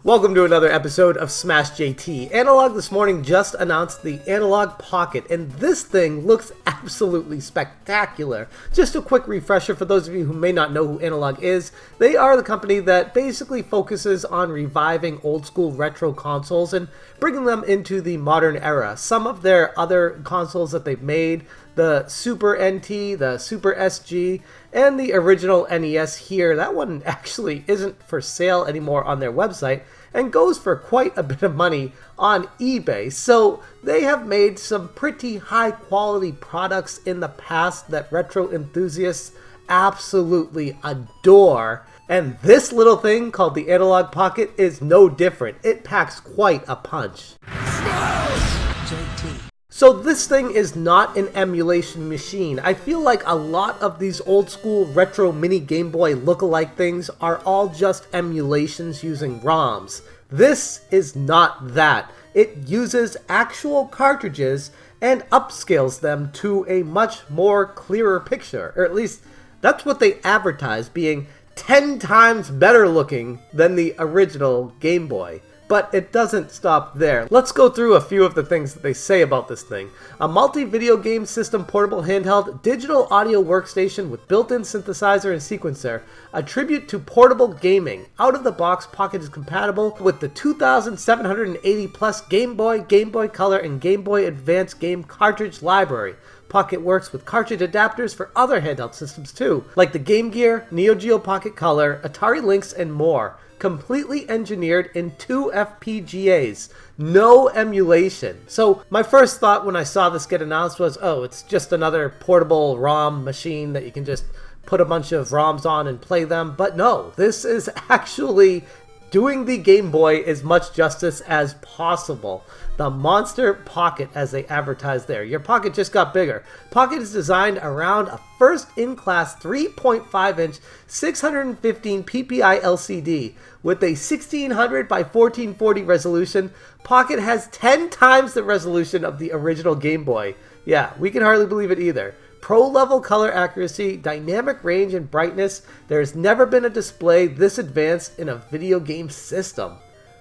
Welcome to another episode of Smash JT. Analogue this morning just announced the Analogue Pocket, and this thing looks absolutely spectacular. Just a quick refresher for those of you who may not know who Analogue is. They are the company that basically focuses on reviving old school retro consoles and bringing them into the modern era. Some of their other consoles that they've made, the Super NT, the Super SG, and the original NES here, that one actually isn't for sale anymore on their website and goes for quite a bit of money on eBay. So they have made some pretty high quality products in the past that retro enthusiasts absolutely adore. And this little thing called the Analogue Pocket is no different. It packs quite a punch. JT. So this thing is not an emulation machine. I feel like a lot of these old school retro mini Game Boy lookalike things are all just emulations using ROMs. This is not that. It uses actual cartridges and upscales them to a much more clearer picture, or at least that's what they advertise, being 10 times better looking than the original Game Boy. But it doesn't stop there. Let's go through a few of the things that they say about this thing. A multi-video game system portable handheld, digital audio workstation with built-in synthesizer and sequencer, a tribute to portable gaming. Out of the box, Pocket is compatible with the 2,780 plus Game Boy, Game Boy Color, and Game Boy Advance game cartridge library. Pocket works with cartridge adapters for other handheld systems too, like the Game Gear, Geo Pocket Color, Atari Lynx, and more. Completely engineered in 2 FPGAs. No emulation. So my first thought when I saw this get announced was, oh, it's just another portable ROM machine that you can just put a bunch of ROMs on and play them. But no, this is actually doing the Game Boy as much justice as possible. The Monster Pocket, as they advertise there. Your Pocket just got bigger. Pocket is designed around a first-in-class 3.5-inch 615 ppi LCD. With a 1600 by 1440 resolution, Pocket has 10 times the resolution of the original Game Boy. Yeah, we can hardly believe it either. Pro-level color accuracy, dynamic range, and brightness. There has never been a display this advanced in a video game system.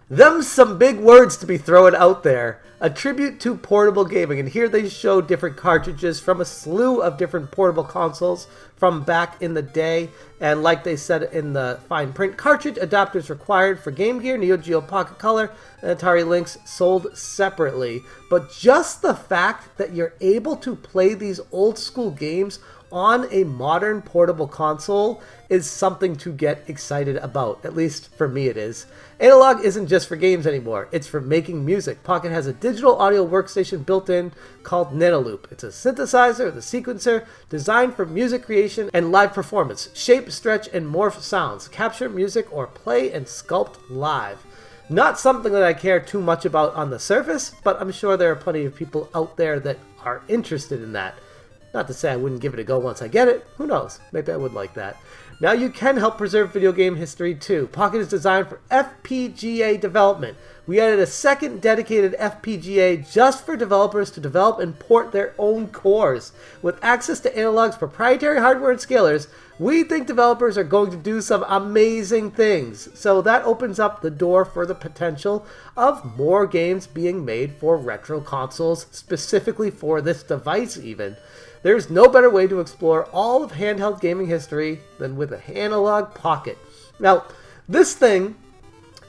Them's some big words to be throwing out there. A tribute to portable gaming, and here they show different cartridges from a slew of different portable consoles from back in the day, and like they said in the fine print, cartridge adapters required for Game Gear, Geo Pocket Color, and Atari Lynx sold separately. But just the fact that you're able to play these old school games on a modern portable console is something to get excited about. At least for me it is. Analogue isn't just for games anymore, it's for making music. Pocket has a digital audio workstation built in called Analogue. It's a synthesizer with a sequencer designed for music creation and live performance. Shape, stretch, and morph sounds. Capture music or play and sculpt live. Not something that I care too much about on the surface, but I'm sure there are plenty of people out there that are interested in that. Not to say I wouldn't give it a go once I get it. Who knows? Maybe I would like that. Now you can help preserve video game history too. Pocket is designed for FPGA development. We added a second dedicated FPGA just for developers to develop and port their own cores. With access to Analogue's proprietary hardware and scalers, we think developers are going to do some amazing things. So that opens up the door for the potential of more games being made for retro consoles, specifically for this device even. There's no better way to explore all of handheld gaming history than with an Analogue Pocket. Now, this thing,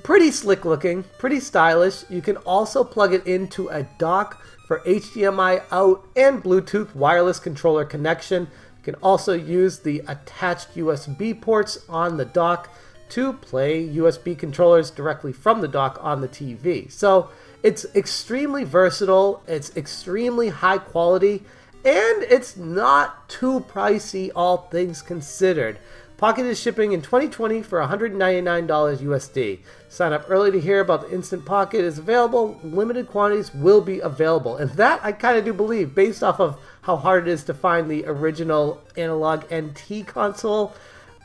pretty slick looking, pretty stylish. You can also plug it into a dock for HDMI out and Bluetooth wireless controller connection. You can also use the attached USB ports on the dock to play USB controllers directly from the dock on the TV. So it's extremely versatile, it's extremely high quality, and it's not too pricey, all things considered. Pocket is shipping in 2020 for $199 USD. Sign up early to hear about the Instant Pocket is available. Limited quantities will be available. And that I kind of do believe, based off of how hard it is to find the original Analogue NT console.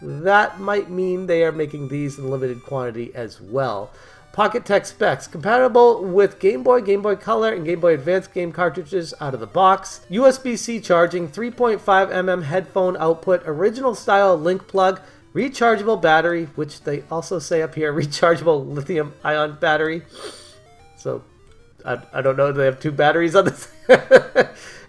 That might mean they are making these in limited quantity as well. Pocket Tech specs, compatible with Game Boy, Game Boy Color, and Game Boy Advance game cartridges out of the box. USB-C charging, 3.5mm headphone output, original style link plug, rechargeable battery, which they also say up here, rechargeable lithium-ion battery. So I don't know, do they have 2 batteries on this?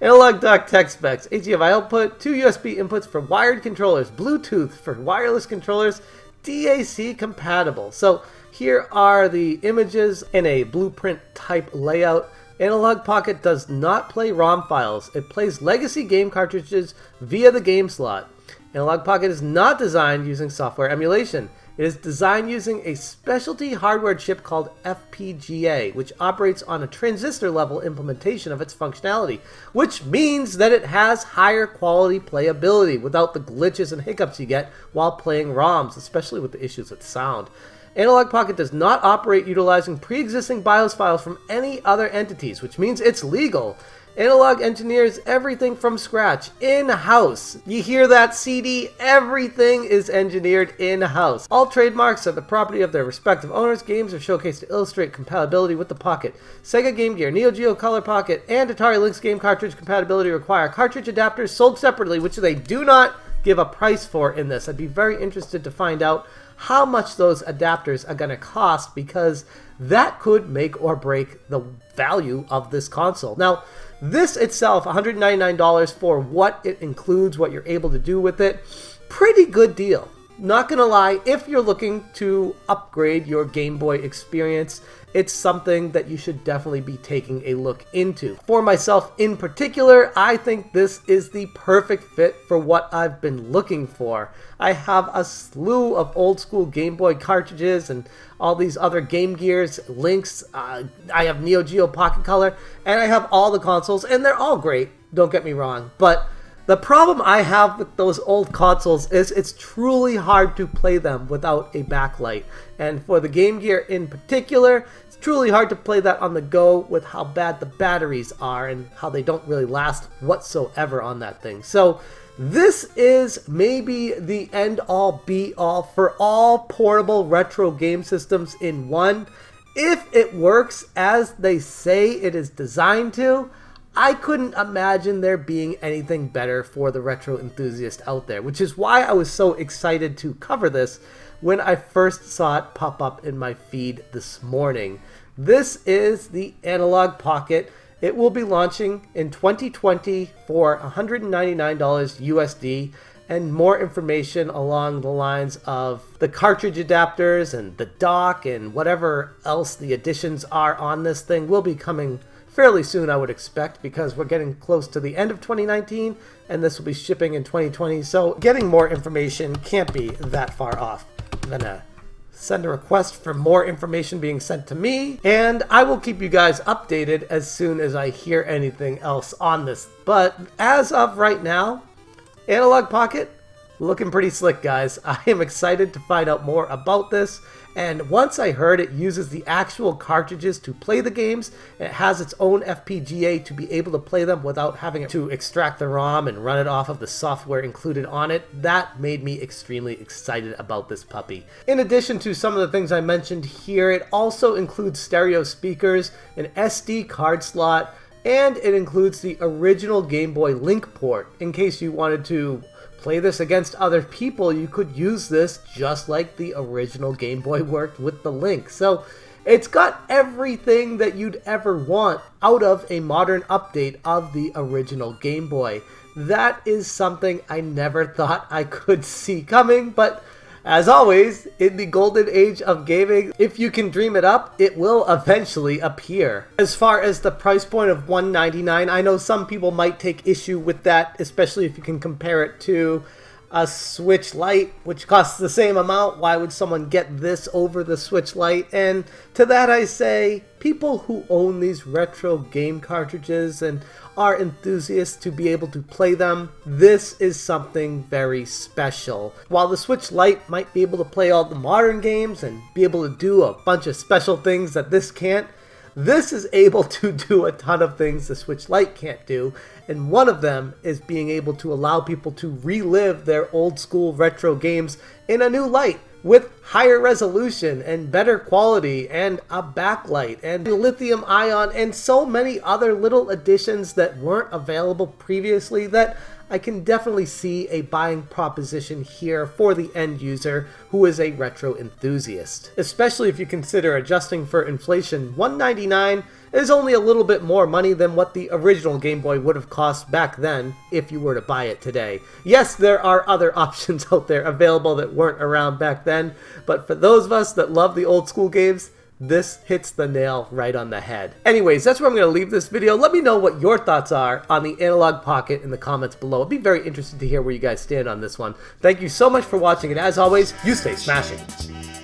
Analog dock tech specs. HDMI output, 2 USB inputs for wired controllers, Bluetooth for wireless controllers, DAC compatible. So here are the images in a blueprint type layout. Analogue Pocket does not play ROM files. It plays legacy game cartridges via the game slot. Analogue Pocket is not designed using software emulation. It is designed using a specialty hardware chip called FPGA, which operates on a transistor level implementation of its functionality, which means that it has higher quality playability without the glitches and hiccups you get while playing ROMs, especially with the issues with sound. Analogue Pocket does not operate utilizing pre-existing BIOS files from any other entities, which means it's legal. Analogue engineers everything from scratch, in-house. You hear that, CD? Everything is engineered in-house. All trademarks are the property of their respective owners. Games are showcased to illustrate compatibility with the Pocket. Sega Game Gear, Neo Geo Color Pocket, and Atari Lynx game cartridge compatibility require cartridge adapters sold separately, which they do not give a price for in this. I'd be very interested to find out how much those adapters are going to cost, because that could make or break the value of this console. Now, this itself, $199 for what it includes, what you're able to do with it, pretty good deal. Not gonna lie, if you're looking to upgrade your Game Boy experience, it's something that you should definitely be taking a look into. For myself in particular, I think this is the perfect fit for what I've been looking for. I have a slew of old school Game Boy cartridges and all these other Game Gears, Lynx, I have Neo Geo Pocket Color, and I have all the consoles, and they're all great, don't get me wrong, but the problem I have with those old consoles is it's truly hard to play them without a backlight. And for the Game Gear in particular, it's truly hard to play that on the go with how bad the batteries are and how they don't really last whatsoever on that thing. So this is maybe the end-all be-all for all portable retro game systems in one. If it works as they say it is designed to, I couldn't imagine there being anything better for the retro enthusiast out there, which is why I was so excited to cover this when I first saw it pop up in my feed this morning. This is the Analogue Pocket. It will be launching in 2020 for $199 USD, and more information along the lines of the cartridge adapters and the dock and whatever else the additions are on this thing will be coming fairly soon, I would expect, because we're getting close to the end of 2019 and this will be shipping in 2020, so getting more information can't be that far off. I'm gonna send a request for more information being sent to me, and I will keep you guys updated as soon as I hear anything else on this. But as of right now, Analogue Pocket looking pretty slick, guys. I am excited to find out more about this, and once I heard it uses the actual cartridges to play the games, it has its own FPGA to be able to play them without having to extract the ROM and run it off of the software included on it, that made me extremely excited about this puppy. In addition to some of the things I mentioned here, it also includes stereo speakers, an SD card slot, and it includes the original Game Boy Link port. In case you wanted to play this against other people, you could use this just like the original Game Boy worked with the Link. So it's got everything that you'd ever want out of a modern update of the original Game Boy. That is something I never thought I could see coming, but as always, in the golden age of gaming, if you can dream it up, it will eventually appear. As far as the price point of $199, I know some people might take issue with that, especially if you can compare it to a Switch Lite, which costs the same amount. Why would someone get this over the Switch Lite? And to that I say, people who own these retro game cartridges and are enthusiasts to be able to play them, this is something very special. While the Switch Lite might be able to play all the modern games and be able to do a bunch of special things that this can't, this is able to do a ton of things the Switch Lite can't do, and one of them is being able to allow people to relive their old school retro games in a new light with higher resolution and better quality and a backlight and lithium ion and so many other little additions that weren't available previously that I can definitely see a buying proposition here for the end user who is a retro enthusiast. Especially if you consider adjusting for inflation, $199 is only a little bit more money than what the original Game Boy would have cost back then if you were to buy it today. Yes, there are other options out there available that weren't around back then, but for those of us that love the old school games, this hits the nail right on the head. Anyways, that's where I'm going to leave this video. Let me know what your thoughts are on the Analogue Pocket in the comments below. I'd be very interested to hear where you guys stand on this one. Thank you so much for watching, and as always, you stay smashing.